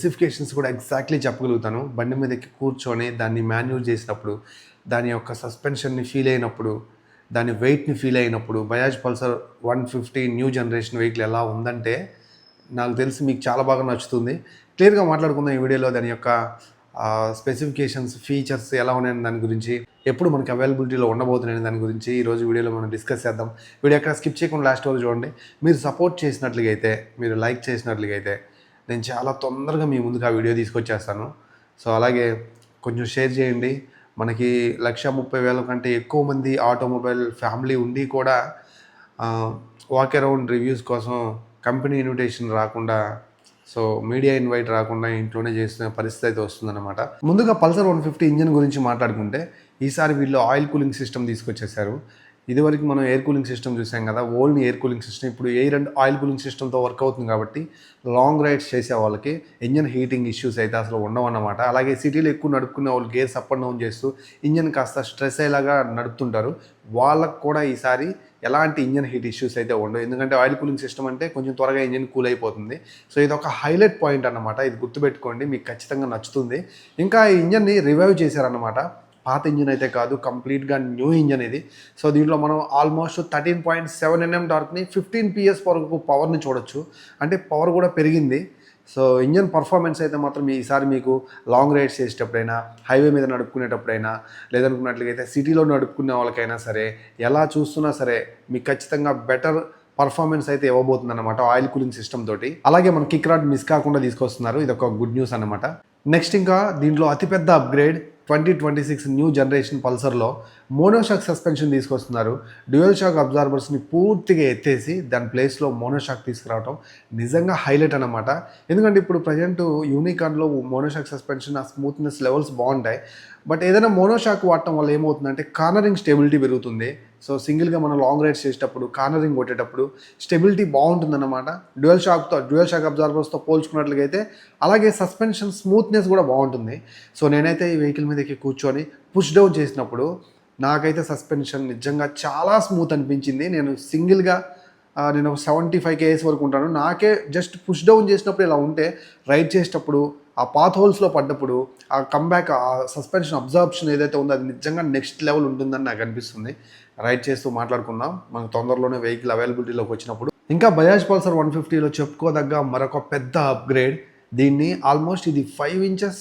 Specifications కూడా exactly చెప్పగలుగుతాను. బండి మీద ఎక్కి కూర్చొని దాన్ని మాన్యువల్ చేసినప్పుడు, దాని యొక్క సస్పెన్షన్‌ని ఫీల్ అయినప్పుడు, దాని వెయిట్‌ని ఫీల్ అయినప్పుడు, Bajaj Pulsar 150 new generation vehicle ఎలా ఉందంటే, నాకు తెలిసి మీకు చాలా బాగా నచ్చుతుంది. క్లియర్‌గా మాట్లాడుకుందాం ఈ వీడియోలో దాని యొక్క స్పెసిఫికేషన్స్, ఫీచర్స్ ఎలా ఉన్నాయని దాని గురించి, ఎప్పుడు మనకి అవైలబిలిటీలో ఉండబోతున్నాయని దాని గురించి ఈరోజు వీడియోలో మనం డిస్కస్ చేద్దాం. వీడియో ఎక్కడ స్కిప్ చేయకుండా లాస్ట్ వరకు చూడండి. మీరు సపోర్ట్ చేసినట్లుగా అయితే, మీరు లైక్ చేసినట్లుగా అయితే నేను చాలా తొందరగా మీ ముందుకు ఆ వీడియో తీసుకొచ్చేస్తాను. సో అలాగే కొంచెం షేర్ చేయండి. మనకి 1,30,000 కంటే ఎక్కువ మంది ఆటోమొబైల్ ఫ్యామిలీ ఉండి కూడా వాక్ అరౌండ్ రివ్యూస్ కోసం కంపెనీ ఇన్విటేషన్ రాకుండా, సో మీడియా ఇన్వైట్ రాకుండా ఇంట్లోనే చేసిన పరిస్థితి అయితే వస్తుందన్నమాట. ముందుగా పల్సర్ 150 ఇంజన్ గురించి మాట్లాడుకుంటే, ఈసారి వీళ్ళు ఆయిల్ కూలింగ్ సిస్టమ్ తీసుకొచ్చేసారు. ఇదివరకు మనం ఎయిర్ కూలింగ్ సిస్టమ్ చూసాం కదా, ఓన్లీ ఎయిర్ కూలింగ్ సిస్టమ్. ఇప్పుడు ఎయిర్ అండ్ ఆయిల్ కూలింగ్ సిస్టమ్తో వర్క్ అవుతుంది కాబట్టి లాంగ్ రైడ్స్ చేసే వాళ్ళకి ఇంజన్ హీటింగ్ ఇష్యూస్ అయితే అసలు ఉండవన్నమాట. అలాగే సిటీలో ఎక్కువ నడుపుకునే వాళ్ళు గేర్స్ అప్ అండ్ డౌన్ చేస్తూ ఇంజన్ కాస్త స్ట్రెస్ అయ్యేలాగా నడుపుతుంటారు. వాళ్ళకు కూడా ఈసారి ఎలాంటి ఇంజన్ హీట్ ఇష్యూస్ అయితే ఉండవు. ఎందుకంటే ఆయిల్ కూలింగ్ సిస్టమ్ అంటే కొంచెం త్వరగా ఇంజన్ కూల్ అయిపోతుంది. సో ఇది ఒక హైలైట్ పాయింట్ అన్నమాట. ఇది గుర్తుపెట్టుకోండి, మీకు ఖచ్చితంగా నచ్చుతుంది. ఇంకా ఈ ఇంజన్ని రివైవ్ చేశారన్నమాట. పాత ఇంజిన్ అయితే కాదు, కంప్లీట్గా న్యూ ఇంజన్ ఇది. సో దీంట్లో మనం ఆల్మోస్ట్ 13.7 Nm టార్క్ని 15 PS వరకు పవర్ని చూడొచ్చు. అంటే పవర్ కూడా పెరిగింది. సో ఇంజన్ పర్ఫార్మెన్స్ అయితే మాత్రం ఈసారి మీకు లాంగ్ రైడ్స్ చేసేటప్పుడైనా, హైవే మీద నడుపుకునేటప్పుడైనా, లేదనుకున్నట్లయితే సిటీలో నడుపుకునే వాళ్ళకైనా సరే, ఎలా చూస్తున్నా సరే మీకు ఖచ్చితంగా బెటర్ పర్ఫార్మెన్స్ అయితే ఇవ్వబోతుంది అనమాట ఆయిల్ కూలింగ్ సిస్టమ్ తోటి. అలాగే మన కిక్ రాడ్ మిస్ కాకుండా తీసుకొస్తున్నారు. ఇది ఒక గుడ్ న్యూస్ అనమాట. నెక్స్ట్ ఇంకా దీంట్లో అతిపెద్ద అప్గ్రేడ్ 2026 న్యూ జనరేషన్ పల్సర్లో మోనోషాక్ సస్పెన్షన్ తీసుకొస్తున్నారు. డ్యూయల్ షాక్ అబ్జార్బర్స్ని పూర్తిగా ఎత్తేసి దాని ప్లేస్లో మోనోషాక్ తీసుకురావడం నిజంగా హైలైట్ అనమాట. ఎందుకంటే ఇప్పుడు ప్రజెంట్ యూనికార్న్లో మోనోషాక్ సస్పెన్షన్ ఆ స్మూత్నెస్ లెవెల్స్ బాగుంటాయి. బట్ ఏదైనా మోనోషాక్ వాడటం వల్ల ఏమవుతుందంటే కార్నరింగ్ స్టెబిలిటీ పెరుగుతుంది. సో సింగిల్గా మనం లాంగ్ రైడ్స్ చేసేటప్పుడు, కార్నరింగ్ కొట్టేటప్పుడు స్టెబిలిటీ బాగుంటుందన్నమాట. డ్యూయల్ షాక్ అబ్జార్బర్స్తో పోల్చుకున్నట్లయితే. అలాగే సస్పెన్షన్ స్మూత్నెస్ కూడా బాగుంటుంది. సో నేనైతే ఈ వెహికల్ మీదకి కూర్చొని పుష్ డౌన్ చేసినప్పుడు నాకైతే సస్పెన్షన్ నిజంగా చాలా స్మూత్ అనిపించింది. నేను సింగిల్గా నేను 75 km వరకు ఉంటాను. నాకే జస్ట్ పుష్ డౌన్ చేసినప్పుడు ఇలా ఉంటే, రైడ్ చేసేటప్పుడు ఆ పాత్ హోల్స్లో పడ్డప్పుడు ఆ కంబ్యాక్, ఆ సస్పెన్షన్ అబ్జర్ప్షన్ ఏదైతే ఉందో అది నిజంగా నెక్స్ట్ లెవెల్ ఉంటుందని నాకు అనిపిస్తుంది. రైడ్ చేస్తూ మాట్లాడుకుందాం మనకు తొందరలోనే వెహికల్ అవైలబిలిటీలోకి వచ్చినప్పుడు. ఇంకా బజాజ్ పల్సర్ 150లో చెప్పుకోదగ్గ మరొక పెద్ద అప్గ్రేడ్. దీన్ని ఆల్మోస్ట్ ఇది 5 inches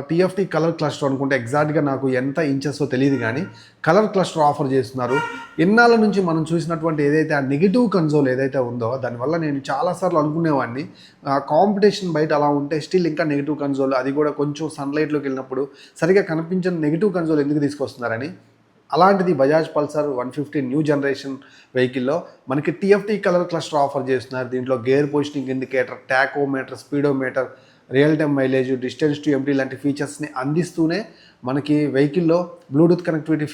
TFT కలర్ క్లస్టర్ అనుకుంటే, ఎగ్జాక్ట్గా నాకు ఎంత ఇంచెస్తో తెలియదు కానీ కలర్ క్లస్టర్ ఆఫర్ చేస్తున్నారు. ఇన్నాళ్ళ నుంచి మనం చూసినటువంటి ఏదైతే ఆ నెగిటివ్ కన్సోల్ ఏదైతే ఉందో, దానివల్ల నేను చాలాసార్లు అనుకునేవాడిని కాంపిటీషన్ బయట అలా ఉంటే స్టిల్ ఇంకా నెగిటివ్ కన్సోల్, అది కూడా కొంచెం సన్లైట్లోకి వెళ్ళినప్పుడు సరిగా కనిపించిన నెగిటివ్ కన్సోల్ ఎందుకు తీసుకొస్తున్నారని. అలాంటిది బజాజ్ పల్సర్ 150 న్యూ జనరేషన్ వెహికల్లో మనకి TFT కలర్ క్లస్టర్ ఆఫర్ చేస్తున్నారు. దీంట్లో gear positioning indicator, tachometer, speedometer, real time mileage, distance to empty లాంటి ఫీచర్స్ని అందిస్తూనే మనకి వెహికల్లో బ్లూటూత్ కనెక్టివిటీ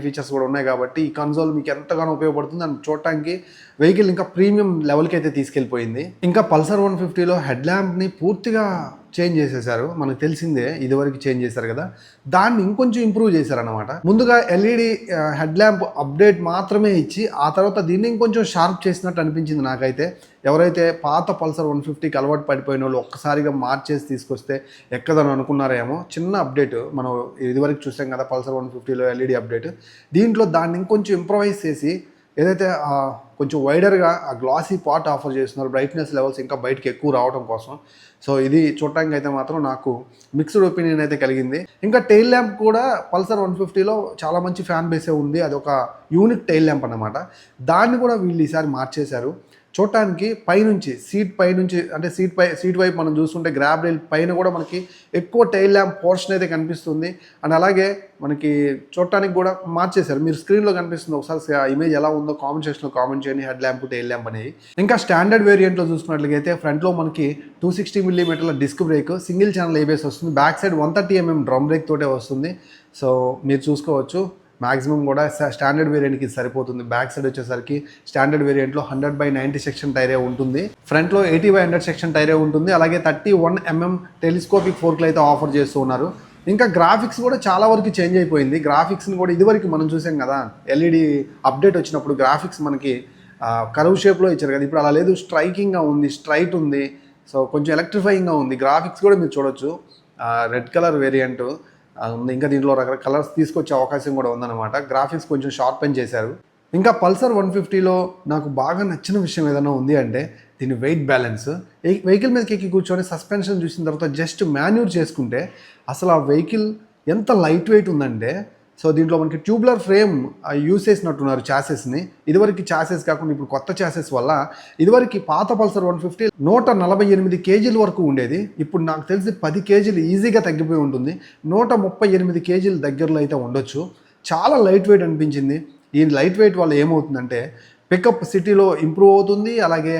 ఫీచర్స్ కూడా ఉన్నాయి. కాబట్టి ఈ కన్సోల్ మీకు ఎంతగానో ఉపయోగపడుతుంది. అని చూడటానికి వెహికల్ ఇంకా ప్రీమియం లెవెల్కి అయితే తీసుకెళ్ళిపోయింది. ఇంకా పల్సర్ 150లో హెడ్ ల్యాంప్ని పూర్తిగా చేంజ్ చేసేసారు. మనకు తెలిసిందే, ఇదివరకు చేంజ్ చేశారు కదా, దాన్ని ఇంకొంచెం ఇంప్రూవ్ చేశారనమాట. ముందుగా LED హెడ్ ల్యాంప్ అప్డేట్ మాత్రమే ఇచ్చి ఆ తర్వాత దీన్ని ఇంకొంచెం షార్ప్ చేసినట్టు అనిపించింది నాకైతే. ఎవరైతే పాత పల్సర్ 150కి అలవాటు పడిపోయిన వాళ్ళు ఒక్కసారిగా మార్చేసి తీసుకొస్తే ఎక్కదని అనుకున్నారేమో. చిన్న అప్డేట్ మనం ఇదివరకు చూసాం కదా పల్సర్ 150లో LED అప్డేట్. దీంట్లో దాన్ని ఇంకొంచెం ఇంప్రూవైజ్ చేసి ఏదైతే కొంచెం వైడర్గా ఆ గ్లాసీ పార్ట్ ఆఫర్ చేస్తున్నారు, బ్రైట్నెస్ లెవెల్స్ ఇంకా బయటకు ఎక్కువ రావడం కోసం. సో ఇది చూడటానికి అయితే మాత్రం నాకు మిక్స్డ్ ఒపీనియన్ అయితే కలిగింది. ఇంకా టెయిల్ ల్యాంప్ కూడా పల్సర్ 150లో చాలా మంచి ఫ్యాన్ బేసే ఉంది. అది ఒక యూనిక్ టెయిల్ ల్యాంప్ అన్నమాట. దాన్ని కూడా వీళ్ళు ఈసారి మార్చేశారు. చూడటానికి పైనుంచి సీట్ వైపు మనం చూస్తుంటే గ్రాబ్ రైల్ పైన కూడా మనకి ఎక్కువ టెయిల్ ల్యాంప్ పోర్షన్ అయితే కనిపిస్తుంది. అండ్ అలాగే మనకి చూడటానికి కూడా మార్చేశారు. మీరు స్క్రీన్లో కనిపిస్తుంది, ఒకసారి ఆ ఇమేజ్ ఎలా ఉందో కామెంట్ సెక్షన్లో కామెంట్ చేయండి. హెడ్ ల్యాంప్, టెయిల్ ల్యాంప్ అనేవి. ఇంకా స్టాండర్డ్ వేరియంట్లో చూసుకున్నట్లయితే ఫ్రంట్లో మనకి 260 mm disc brake, single channel ABS వస్తుంది. Back side 130 mm drum brake తోటే వస్తుంది. సో మీరు చూసుకోవచ్చు, మ్యాక్సిమం కూడా స్టాండర్డ్ వేరియంట్కి సరిపోతుంది. బ్యాక్ సైడ్ వచ్చేసరికి స్టాండర్డ్ వేరియంట్లో 100/90 సెక్షన్ టైరే ఉంటుంది. ఫ్రంట్లో 80/100 సెక్షన్ టైరే ఉంటుంది. అలాగే 31 mm టెలిస్కోపిక్ ఫోర్క్లు అయితే ఆఫర్ చేస్తూ ఉన్నారు. ఇంకా గ్రాఫిక్స్ కూడా చాలా వరకు చేంజ్ అయిపోయింది. గ్రాఫిక్స్ని కూడా ఇదివరకు మనం చూసాం కదా, LED అప్డేట్ వచ్చినప్పుడు గ్రాఫిక్స్ మనకి కర్వ్ షేప్లో ఇచ్చారు కదా, ఇప్పుడు అలా లేదు, స్ట్రైకింగ్గా ఉంది, స్ట్రైట్ ఉంది. సో కొంచెం ఎలక్ట్రిఫైయింగ్గా ఉంది. గ్రాఫిక్స్ కూడా మీరు చూడొచ్చు, రెడ్ కలర్ వేరియంట్ ఉంది. ఇంకా దీంట్లో రకరకాల కలర్స్ తీసుకొచ్చే అవకాశం కూడా ఉందన్నమాట. గ్రాఫిక్స్ కొంచెం షార్పెన్ చేశారు. ఇంకా పల్సర్ 150లో నాకు బాగా నచ్చిన విషయం ఏదైనా ఉంది అంటే దీని వెయిట్ బ్యాలెన్స్. వెహికల్ మీదకి ఎక్కి కూర్చొని సస్పెన్షన్ చూసిన తర్వాత జస్ట్ మాన్యూర్ చేసుకుంటే అసలు ఆ వెహికల్ ఎంత లైట్ వెయిట్ ఉందంటే, సో దీంట్లో మనకి ట్యూబ్లర్ ఫ్రేమ్ యూస్ చేసినట్టున్నారు ఛాసెస్ని. ఇదివరకు ఛాసెస్ కాకుండా ఇప్పుడు కొత్త ఛాసెస్ వల్ల, ఇదివరకు పాత పల్సర్ 150 148 కేజీల వరకు ఉండేది. ఇప్పుడు నాకు తెలిసి 10 కేజీలు ఈజీగా తగ్గిపోయి ఉంటుంది. 138 కేజీల దగ్గరలో అయితే ఉండొచ్చు. చాలా లైట్ వెయిట్ అనిపించింది. ఈ లైట్ వెయిట్ వల్ల ఏమవుతుందంటే పికప్ సిటీలో ఇంప్రూవ్ అవుతుంది, అలాగే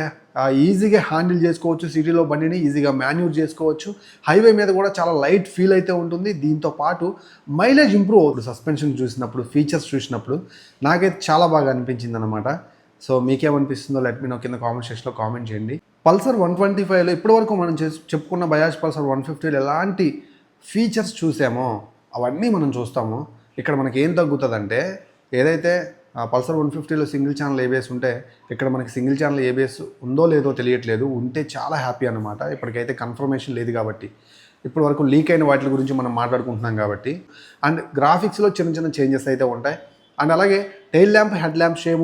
ఈజీగా హ్యాండిల్ చేసుకోవచ్చు, సిటీలో బండిని ఈజీగా మాన్యూర్ చేసుకోవచ్చు. హైవే మీద కూడా చాలా లైట్ ఫీల్ అయితే ఉంటుంది. దీంతో పాటు మైలేజ్ ఇంప్రూవ్ అవుతుంది. సస్పెన్షన్ చూసినప్పుడు, ఫీచర్స్ చూసినప్పుడు నాకైతే చాలా బాగా అనిపించింది అనమాట. సో మీకేమనిపిస్తుందో లెట్ మీ నో కింద కామెంట్ సెక్షన్లో కామెంట్ చేయండి. పల్సర్ 125లో ఇప్పటివరకు మనం చెప్పుకున్న బజాజ్ పల్సర్ 150లో ఎలాంటి ఫీచర్స్ చూసామో అవన్నీ మనం చూస్తాము. ఇక్కడ మనకి ఏం తగ్గుతుందంటే, ఏదైతే పల్సర్ 150లో సింగిల్ ఛానల్ ఏబిఎస్ ఉంటే ఇక్కడ మనకి సింగిల్ ఛానల్ ఏబిఎస్ ఉందో లేదో తెలియట్లేదు. ఉంటే చాలా హ్యాపీ అనమాట. ఇప్పటికైతే కన్ఫర్మేషన్ లేదు కాబట్టి, ఇప్పటి వరకు లీక్ అయిన వాటి గురించి మనం మాట్లాడుకుంటున్నాం కాబట్టి. అండ్ గ్రాఫిక్స్లో చిన్న చిన్న చేంజెస్ అయితే ఉంటాయి. అండ్ అలాగే tail lamp, head lamp same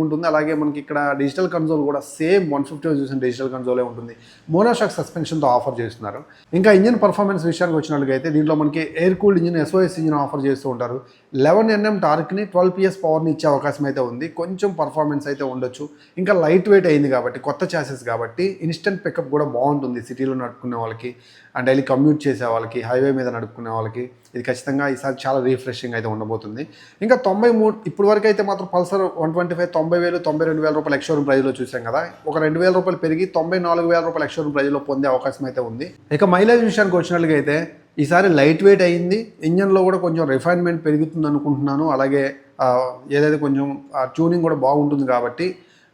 ఉంటుంది. అలాగే మనకి ఇక్కడ డిజిటల్ కన్సోల్ కూడా సేమ్ 150లో చూసిన డిజిటల్ కన్సోలే ఉంటుంది. మోనోషాక్ సస్పెన్షన్తో ఆఫర్ చేస్తున్నారు. ఇంకా ఇంజిన్ పర్ఫార్మెన్స్ విషయానికి వచ్చినట్లయితే దీంట్లో మనకి air cooled engine, SOS engine offer చేస్తూ ఉంటారు. 11 Nm టార్క్ని 12 PS పవర్ని ఇచ్చే అవకాశం అయితే ఉంది. కొంచెం పర్ఫార్మెన్స్ అయితే ఉండొచ్చు. ఇంకా లైట్ వెయిట్ అయింది కాబట్టి, కొత్త ఛాసెస్ కాబట్టి ఇన్స్టెంట్ పికప్ కూడా బాగుంటుంది సిటీలో నడుపుకునే వాళ్ళకి, అండ్ డైలీ కమ్యూట్ చేసే వాళ్ళకి, హైవే మీద నడుపుకునే వాళ్ళకి ఇది ఖచ్చితంగా ఈసారి చాలా రీఫ్రెషింగ్ అయితే ఉండబోతుంది. ఇంకా 93 ఇప్పుడు వరకు అయితే మాత్రం పల్సర్ 125 90,000 92,000 రూపాయలు ఎక్స్‌షోరూమ్ ప్రైజ్లో చూసాం కదా. ఒక 2,000 రూపాయలు పెరిగి 94,000 రూపాయలు ఎక్స్‌షోరూమ్ ప్రైజ్లో పొందే అవకాశం అయితే ఉంది. ఇక మైలేజ్ విషయానికి వచ్చినట్లుగా అయితే ఈసారి లైట్ వెయిట్ అయ్యింది. ఇంజన్లో కూడా కొంచెం రిఫైన్మెంట్ పెరుగుతుంది అనుకుంటున్నాను. అలాగే ఏదైతే కొంచెం ట్యూనింగ్ కూడా బాగుంటుంది కాబట్టి,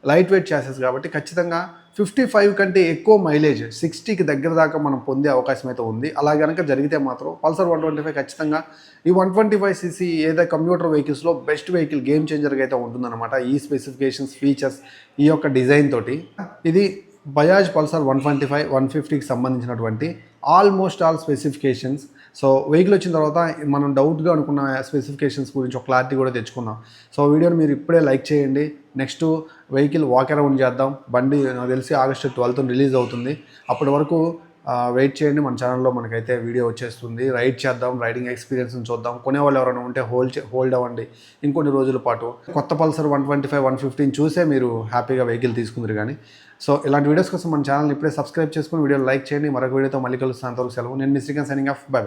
లైట్ వెయిట్ ఛాసెస్ కాబట్టి ఖచ్చితంగా 55 కంటే ఎక్కువ మైలేజ్ 60కి దగ్గర దాకా మనం పొందే అవకాశం అయితే ఉంది. అలా కనుక జరిగితే మాత్రం పల్సర్ 125 ఖచ్చితంగా ఈ 125cc ఏదైతే కంప్యూటర్ వెహికల్స్లో బెస్ట్ వెహికల్, గేమ్ చేంజర్గా అయితే ఉంటుందన్నమాట. ఈ స్పెసిఫికేషన్స్, ఫీచర్స్, ఈ యొక్క డిజైన్ తోటి ఇది బజాజ్ పల్సర్ 125 150కి సంబంధించినటువంటి almost all specifications. So vehicle వచ్చిన తర్వాత మనం డౌట్గా అనుకున్న స్పెసిఫికేషన్స్ గురించి ఒక క్లారిటీ కూడా తెచ్చుకున్నాం. సో వీడియోని మీరు ఇప్పుడే లైక్ చేయండి. నెక్స్ట్ వెహికల్ వాక్ అరౌండ్ చేద్దాం. బండి నాకు తెలిసి ఆగస్టు 12th రిలీజ్ అవుతుంది. అప్పటి వరకు వెయిట్ చేయండి. మన ఛానల్లో మనకైతే వీడియో వచ్చేస్తుంది. రైడ్ చేద్దాం, రైడింగ్ ఎక్స్పీరియన్స్ని చూద్దాం. కొనేవాళ్ళు ఎవరైనా ఉంటే హోల్డ్ అవ్వండి ఇంకొన్ని రోజుల పాటు. కొత్త పల్సర్ 125 150 చూసే మీరు హ్యాపీగా వెహికల్ తీసుకుందరు కానీ. సో ఇలాంటి వీడియోస్ కోసం మన ఛానల్ని ఇప్పుడే సబ్స్క్రైబ్ చేసుకుని వీడియోని లైక్ చేయండి. మరొక వీడియోతో మళ్ళీ కలుస్తాను. అంతవరకు సెలవు. నేను మీ Srikanth signing off. Bye by.